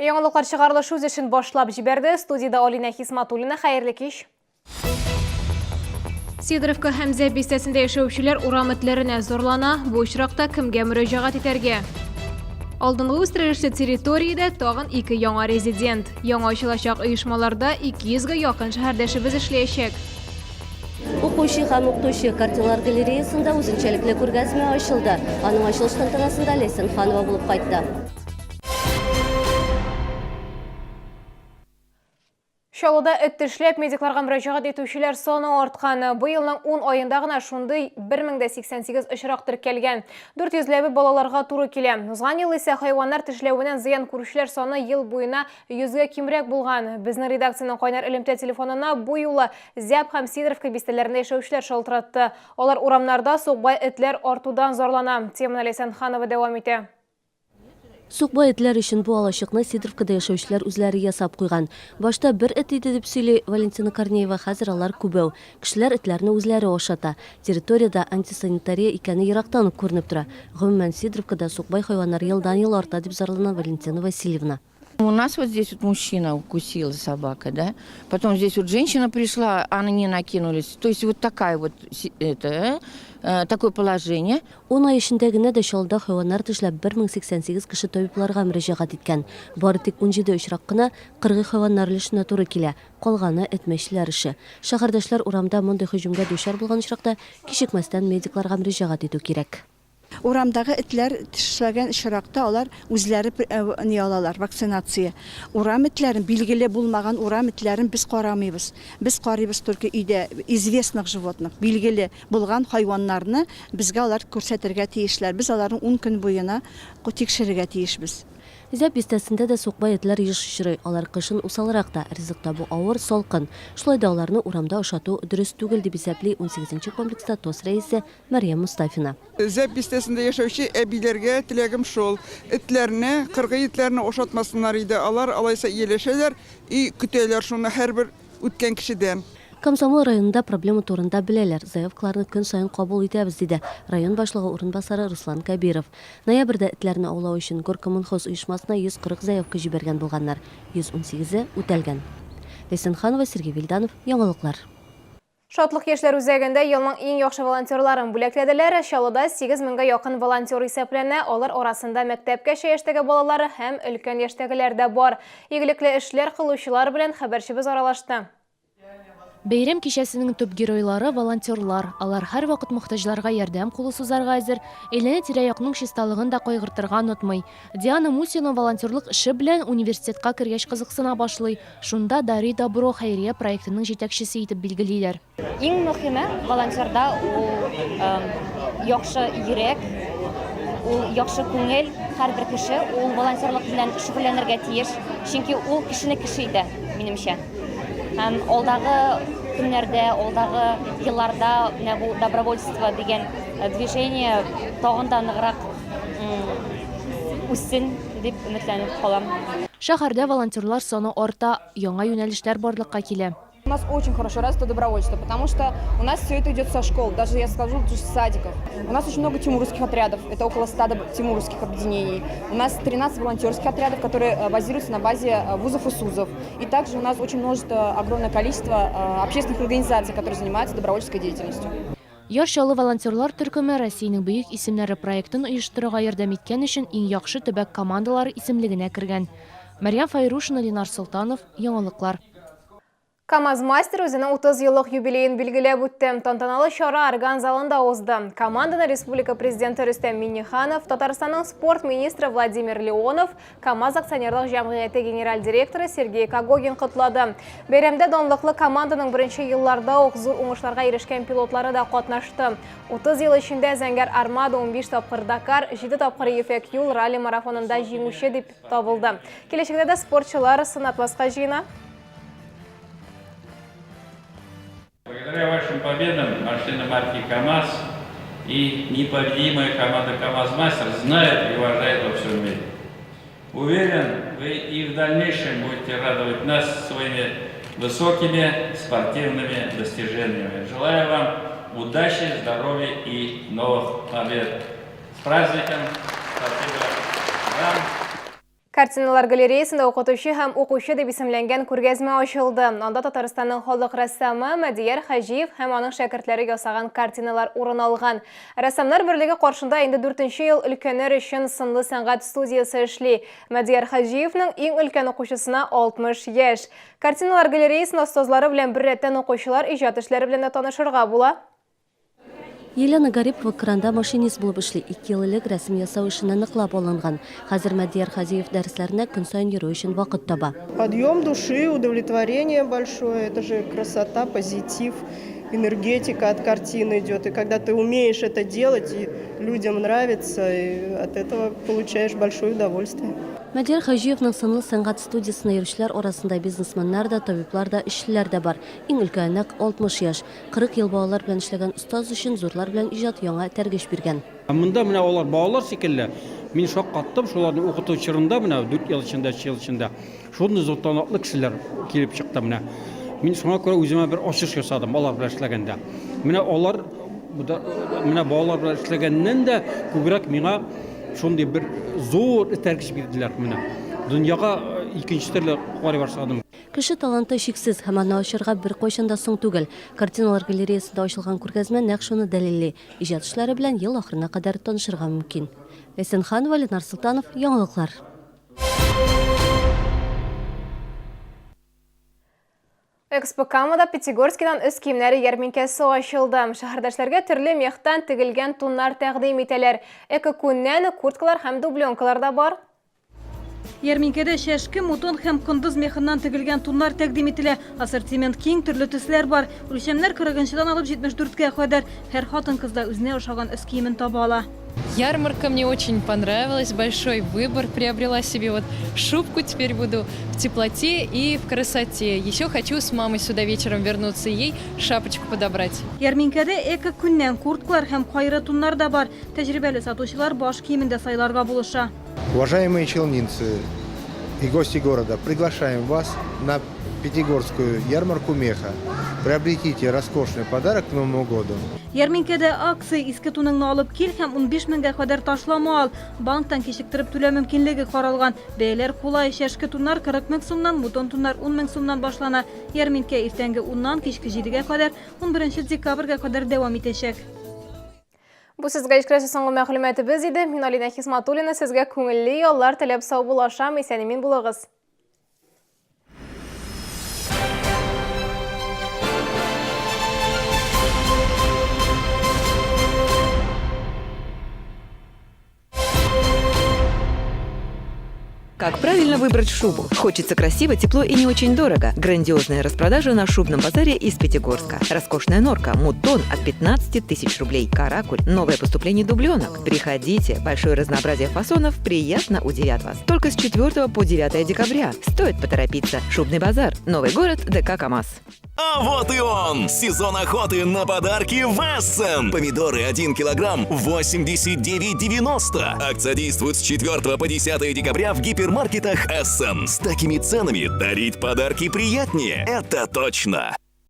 Яңалыклар чыгарылышы үз эшен башлап җибәрде. Студияда Алина Хисматуллина, хәерле кич. Сидоровка Хәмзә бистәсендә яшәүчеләр урам этләренә зарлана. Бу очракта кемгә мөрәҗәгать итәргә? Алдынгы үстерелешле территориядә тагын 2 яңа резидент. Яңа ачылачак оешмаларда 200-гә якын шәһәрдәшебез эшләячәк. Укучы һәм укытучы картиналар галереясында үзенчәлекле күргәзмә ачылды. Аның ачылыш тантанасында Ләйсән Ханова булып кайтты. Шалуда эт эшләп медикларга мөрәҗәгать итүчеләр саны арткан. Быелның 10 аенда гына шундый 1088 очрак теркәлгән. 400ләбе балаларга туры килә. Узган ел исә хайваннар тешләвеннән зыян күрүчеләр саны ел буена 100гә кимрәк булган. Безнең редакциянең кайнар элемтә телефонына бу юлы Зяб һәм Сидоровка бистәләрендә яшәүчеләр шалтыратты. Алар урамнарда сукбай этләр артудан зарлана. Теманы Ләйсән Ханова дәвам итә. Сукбай этләр өчен бу алачыкны Сидоровкада яшәүчеләр үзләре ясап куйган. Башта бер эт иде дип сөйли Валентина Корнеева, хәзер алар күбәү. Кешеләр этләрне үзләре ашата. Территориядә антисанитария икәне ерактан ук күренеп тора. Гомумән Сидоровкада сукбай хайваннар елдан-ел арта дип зарлана Валентина Васильевна. У нас вот здесь вот мужчина укусила собака, да? Потом здесь вот женщина пришла, а на нее накинулись. То есть вот такая вот такое положение. 10 ай эчендә генә дә Шалда хайваннар тешләп 1088 кеше табибларга мөрәҗәгать иткән. Бары тик 17 очрак кына 40 хайваннар өлешенә туры килә. Калганы этмәчләр эше. Шәһәрдәшләр урамда мондый һөҗүмгә дучар булган очракта кичекмәстән медикларга мөрәҗәгать итү кирәк. Урамдагы этләр тешләгән очракта алар үзләре не алалар, вакцинация. Урам этләрен, билгеле булмаган урам этләрен без карамыйбыз. Без карыйбыз только өйдә известных животных, билгеле булган хайваннарны безгә алар күрсәтергә тиешләр. Без аларны 10 көн буена тикшерергә тиешбез. Зәп бистәсендә дә сукбай этләр еш очрый. Алар кышын усалрак та, ризыкта бу авыр, салкын. Шулай да аларны урамда ашату дөрес түгел дип исәпли 18нче комплекста ТОС рәисе Мәрьям Мустафина. Зәп бистәсендә яшәүче әбиләргә теләгем шул. Этләрне, кыргый этләрне ашатмасыннар иде. Алар алайса ияләшәләр и көтәләр шуны һәрбер үткән кешедән. Комсомол районында проблема турында беләләр. Заявкаларны көн сайын кабул итәбез диде район башлыгы урынбасары Руслан Кабиров. Ноябрьдә этләрне аулау өчен Горкомунхоз оешмасына 140 заявка җибәргән булганнар. 118-е үтәлгән. Ләйсән Ханова, Сергей Вильданов, Яңалыклар. Шатлык яшьләр үзәгендә елның иң яхшы волонтерларын бүләкләделәр. Шалуда 8000гә якын волонтер исәпләнә. Алар арасында мәктәпкәчә яшьтәге балалары һәм өлкән яшьтәгеләр дә бар. Игелекле эшләр кылучылар белән хәбәрчебез аралашты. Бәйрәм кичәсенең төп геройлары волонтерлар. Алар һәр вакыт мохтаҗларга ярдәм кулы сузарга әзер, әйләнә тирә-якның чисталыгын да кайгыртырга онытмый. Диана Мусина волонтерлык эше белән университетка кергәч кызыксына башлый. Шунда Дари Добро хәйрия проектының җитәкчесе итеп билгелиләр. Иң мөһиме волонтерда ул яхшы йөрәк, ул яхшы күңел, һәрбер кеше ул волонтерлык белән шөгыльләнергә тиеш, чөнки ул кешене кеше итә, минемчә. Һәм алдагы көннәрдә, алдагы елларда бу добровольство дигән движение тагын да ныграк үссен дип өметләнеп калам. Шәһәрдә волонтерлар саны арта, яңа юнәлешләр барлыкка килә. У нас очень хорошо развито добровольство, потому что у нас все это идет со школ, даже я скажу, с садиков. У нас очень много тимурских отрядов, это около 100 тимурских объединений. У нас 13 волонтерских отрядов, которые базируются на базе вузов и СУЗов. И также у нас очень множество, огромное количество общественных организаций, которые занимаются добровольческой деятельностью. Яр Чаллы волонтерлар төркеме Россиянең бөек исемнәре проектын оештыруга ярдәм иткән өчен иң яхшы төбәк командалары исемлегенә кергән. Мәрьям Файрушина, Ленар Солтанов, Яңалыклар. КамАЗ-мастер үзенең 30 еллык юбилеен билгеләп үтте. Тантаналы чара орган залында узды. Команданы республика президенты Рөстәм Миңнеханов, Татарстанның спорт министры Владимир Леонов, КамАЗ акционерлык җәмгыяте генераль директоры Сергей Когогин котлады. Бәйрәмдә данлыклы команданың беренче елларда ук зур уңышларга ирешкән пилотлары да катнашты. 30 ел эчендә Зәңгәр Армада 15 тапкыр Дакар, 7 тапкыр Ефәк юл ралли марафонында җиңүче дип табылды. Киләчәктә дә спортчылар сынатмаска җыена. Благодаря вашим победам машины марки КамАЗ и непобедимая команда КамАЗ-мастер знает и уважает во всем мире. Уверен, вы и в дальнейшем будете радовать нас своими высокими спортивными достижениями. Желаю вам удачи, здоровья и новых побед. С праздником! Спасибо вам! Kартиналар галереясында оқытушы һәм оқушы деп исемләнгән күргәзмә ачылды. Анда Татарстанның халык рәссамы Мәдияр Хаҗиев һәм аның шәкертләре ясаган картиналар урын алган. Рәссамнар берлеге каршында инде 4нче ел өлкәннәр өчен сынлы сәнгать студиясы эшли. Мәдияр Хаҗиевның иң өлкән укучысына 60 яшь. Картиналар галереясында остазлары белән бер рәттән укучылар иҗат эшләре белән танышырга була. Елена Гарипова кранда машинист булып эшли. 2 ел элек рәсем ясау эшенә ныклап алынган. Хәзер Мәдияр Хаҗиев дәресләренә көн сайын йөрү өчен вакыт таба. Подъем души, удовлетворение большое, это же красота, позитив, энергетика от картины идет. И когда ты умеешь это делать, и людям нравится, и от этого получаешь большое удовольствие. Мәдияр Хаҗиевның сынлы сәнгать студиясына йөрүчеләр арасында бизнесменнар да, табиблар да, эшчеләр дә бар. Иң өлкәне 60 яшь. 40 ел балалар белән эшләгән остаз өчен зурлар белән иҗат яңа тәргеш биргән. Монда менә алар балалар шикелле. Мин шаккаттым, шуларны укыту чорында менә 4 ел эчендә, 3 ел эчендә. Шуны зуттанаклы кешеләр килеп чыкты менә. Мин шуңа күрә үземә бер ачыш ясадым алар белән эшләгәндә. Менә алар менә балалар белән эшләгәннән дә күбрәк миңа шундый бер зур тәргиш бирделәр менә. Дөньяга икенче төрле карый башладым. Кеше таланты шиксез һәм аны ачырга бер кайчан да соң түгел. Картиналар галереясында ачылган күргәзмә нәкъ шуны дәлилли. Иҗат эшләре белән ел ахырына кадәр танышырга мөмкин. Әсенханова, Ленар Султанов, яңалыклар. Экспо-камада Пятигорскидан үз киемнәре ярминкәсе ачылды. Шәһәрдәшләргә төрле мехтан тегелгән туннар тәкъдим итәләр. Эко-күннән курткалар һәм дубленкалар да бар. Ярминкәдә шәшке, мутон һәм кондыз мехыннан тегелгән туннар тәкъдим ителә. Ассортимент киң, төрле төсләр бар. Үлчәмнәр 40-дан алып 74-кә кадәр. Һәр хатын-кызда үзенә ошаган үз киемен таба ала. Ярмарка мне очень понравилась, большой выбор. Приобрела себе вот шубку, теперь буду в теплоте и в красоте. Еще хочу с мамой сюда вечером вернуться и ей шапочку подобрать. Ярминкәдә эко-күннән курткалар һәм кайры туннар да бар. Тәҗрибәле сатучылар баш киемендә сайларга булыша. Уважаемые челнинцы и гости города, приглашаем вас на Пятигорскую ярмарку меха. Приобретите роскошный подарок к Новому году. Ярминкәдә акция иске туныңны алып кил һәм 15 меңгә кадәр ташлама ал. Банктан кичектереп түләү мөмкинлеге каралган. Бәяләр кулай, шәшке туннар 40 мең сумнан, мутон туннар 10 мең сумнан башлана. Ярминкә иртәнге 10-нан кичке 7-гә кадәр 11 декабрьгә кадәр дәвам итәчәк. Бу сезгә җиткерәсе соңгы мәгълүматыбыз иде. Мин Алина Хисматуллина сезгә күңелле яллар теләп сау булашам. Исән-имин булыгыз. Как правильно выбрать шубу? Хочется красиво, тепло и не очень дорого. Грандиозная распродажа на шубном базаре из Пятигорска. Роскошная норка, мутон от 15 тысяч рублей. Каракуль, новое поступление дубленок. Приходите, большое разнообразие фасонов приятно удивят вас. Только с 4 по 9 декабря. Стоит поторопиться. Шубный базар. Новый город, ДК КамАЗ. А вот и он! Сезон охоты на подарки в Эссен. Помидоры 1 килограмм 89,90. Акция действует с 4 по 10 декабря в гипермаркетах Эссен. С такими ценами дарить подарки приятнее. Это точно!